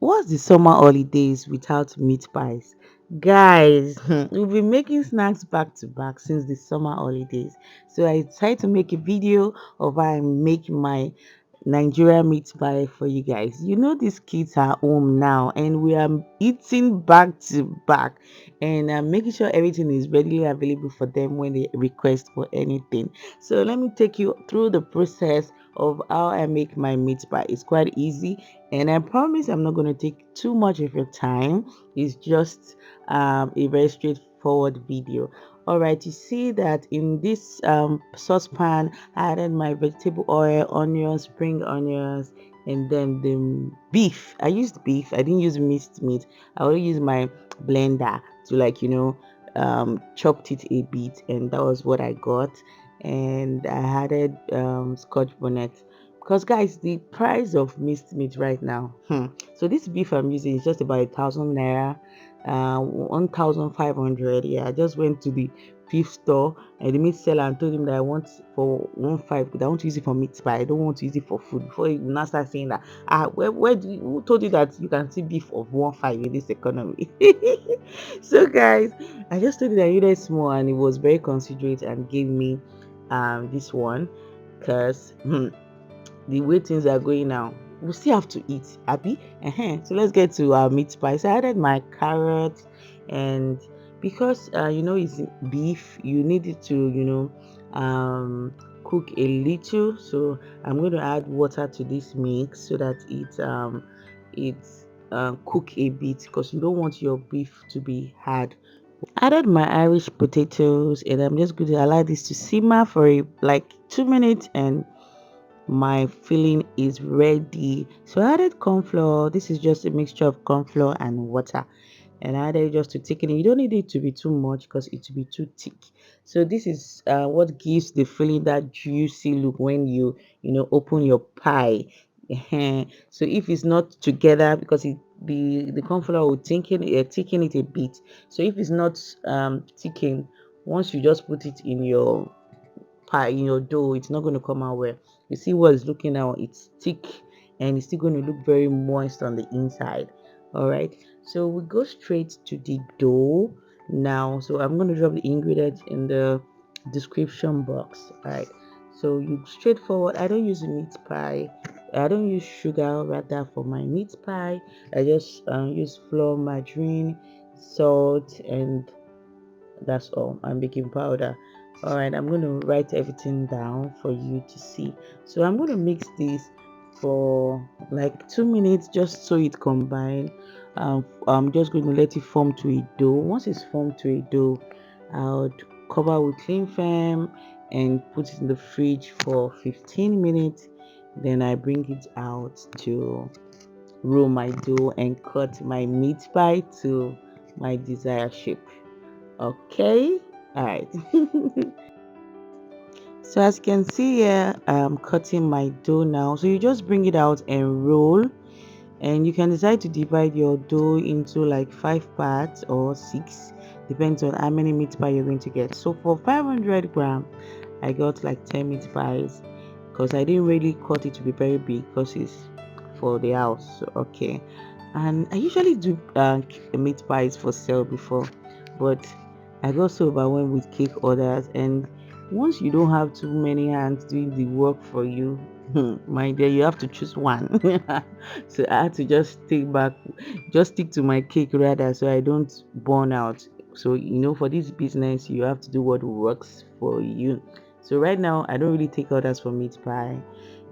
What's the summer holidays without meat pies? Guys, we've been making snacks back to back since the summer holidays. So I decided to make a video of how I make my Nigerian meat pie for you guys. You know these kids are home now and we are eating back to back and making sure everything is readily available for them when they request for anything. So let me take you through the process of how I make my meat pie. It's quite easy and I promise I'm not going to take too much of your time. It's just a very straightforward video. All right, you see that in this saucepan, I added my vegetable oil, onions, spring onions, and then the beef. I used beef. I didn't use minced meat. I only used my blender to chopped it a bit, and that was what I got. And I added Scotch bonnet because guys, the price of minced meat right now. So this beef I'm using is just about 1,000 naira, 1,500. Yeah, I just went to the beef store and the meat seller and told him that I want for 1,500, but I want to use it for meat pie. I don't want to use it for food. Before he will now start saying that, where do you, who told you that you can see beef of 1,500 in this economy? So guys, I just told you that I needed small and he was very considerate and gave me this one because the way things are going now, we still have to eat, Abby. So let's get to our meat pie. So I added my carrots, and because it's beef, you need it to cook a little. So I'm going to add water to this mix so that it cook a bit because you don't want your beef to be hard. Added my Irish potatoes, and I'm just going to allow this to simmer for like 2 minutes, and my filling is ready. So I added cornflour. This is just a mixture of cornflour and water, and I added just to thicken it. You don't need it to be too much because it will be too thick. So this is what gives the filling that juicy look when you open your pie. So if it's not together, because the cornflour will thicken it a bit. So if it's not thicken, once you just put it in your pie, in your dough, it's not going to come out well. You see what it's looking now, it's thick and it's still going to look very moist on the inside. All right, so we go straight to the dough now. So I'm going to drop the ingredients in the description box. All right, so you straightforward. I don't use meat pie, I don't use sugar rather for my meat pie. I just use flour, margarine, salt, and that's all, and baking powder. All right, I'm going to write everything down for you to see. So I'm going to mix this for like 2 minutes just so it combine. I'm just going to let it form to a dough. Once it's formed to a dough, I'll cover with cling film and put it in the fridge for 15 minutes. Then I bring it out to roll my dough and cut my meat pie to my desired shape. Okay, all right. So as you can see here, I'm cutting my dough now. So you just bring it out and roll, and you can decide to divide your dough into like 5 parts or 6, depends on how many meat pie you're going to get. So for 500 gram, I got like 10 meat pies because I didn't really cut it to be very big because it's for the house. So, okay, and I usually do meat pies for sale before, but I got so overwhelmed with cake orders, and once you don't have too many hands doing the work for you, my dear, you have to choose one. So I had to just stick to my cake rather, so I don't burn out. So for this business, you have to do what works for you. So right now, I don't really take orders for meat pie.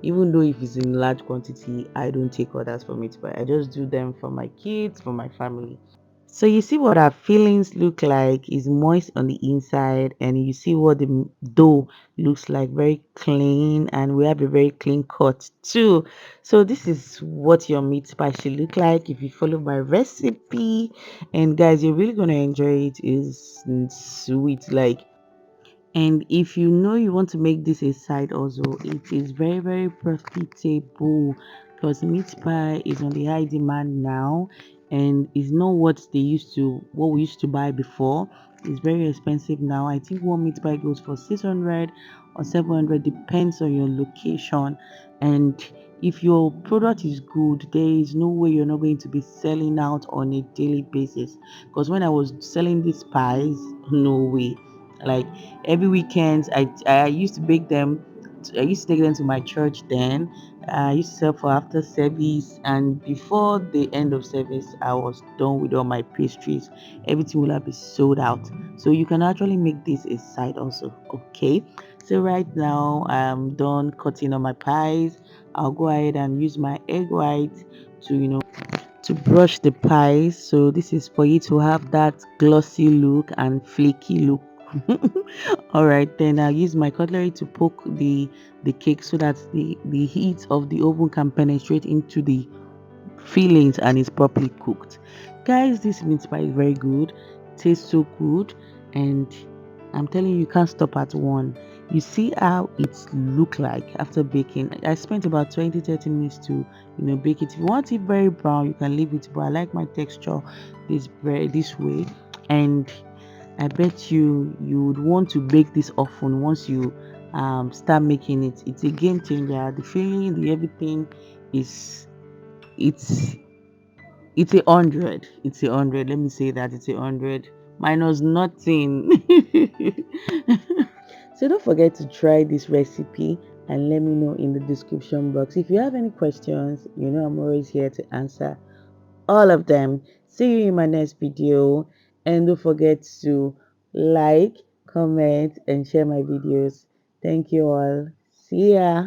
Even though if it's in large quantity, I don't take orders for meat pie. I just do them for my kids, for my family. So you see what our fillings look like is moist on the inside, and you see what the dough looks like, very clean, and we have a very clean cut too. So this is what your meat pie should look like if you follow my recipe. And guys, you're really gonna enjoy it. It's sweet, like, and if you want to make this a side also, it is very, very profitable because meat pie is on the high demand now, and is not what we used to buy before. It's very expensive now. I think one meat pie goes for 600 or 700, depends on your location. And If your product is good, there is no way you're not going to be selling out on a daily basis. Because when I was selling these pies, no way. Like every weekend, I used to bake them. I used to take them to my church. Then I used to sell for after service, and before the end of service, I was done with all my pastries. Everything will have been sold out. So you can actually make this a side also. Okay. So right now I'm done cutting on my pies. I'll go ahead and use my egg white to, to brush the pies. So this is for you to have that glossy look and flaky look. All right, then I'll use my cutlery to poke the cake so that the heat of the oven can penetrate into the fillings and is properly cooked. Guys, this meat pie is very good, tastes so good, and I'm telling you, you can't stop at one. You see how it look like after baking. I spent about 20-30 minutes to bake it. If you want it very brown, you can leave it, but I like my texture this way. And I bet you would want to bake this often once you start making it. It's a game changer. The feeling, the everything is it's it's 100. It's 100. Let me say that it's 100 minus nothing. So don't forget to try this recipe and let me know in the description box. If you have any questions, I'm always here to answer all of them. See you in my next video. And don't forget to like, comment, and share my videos. Thank you all. See ya.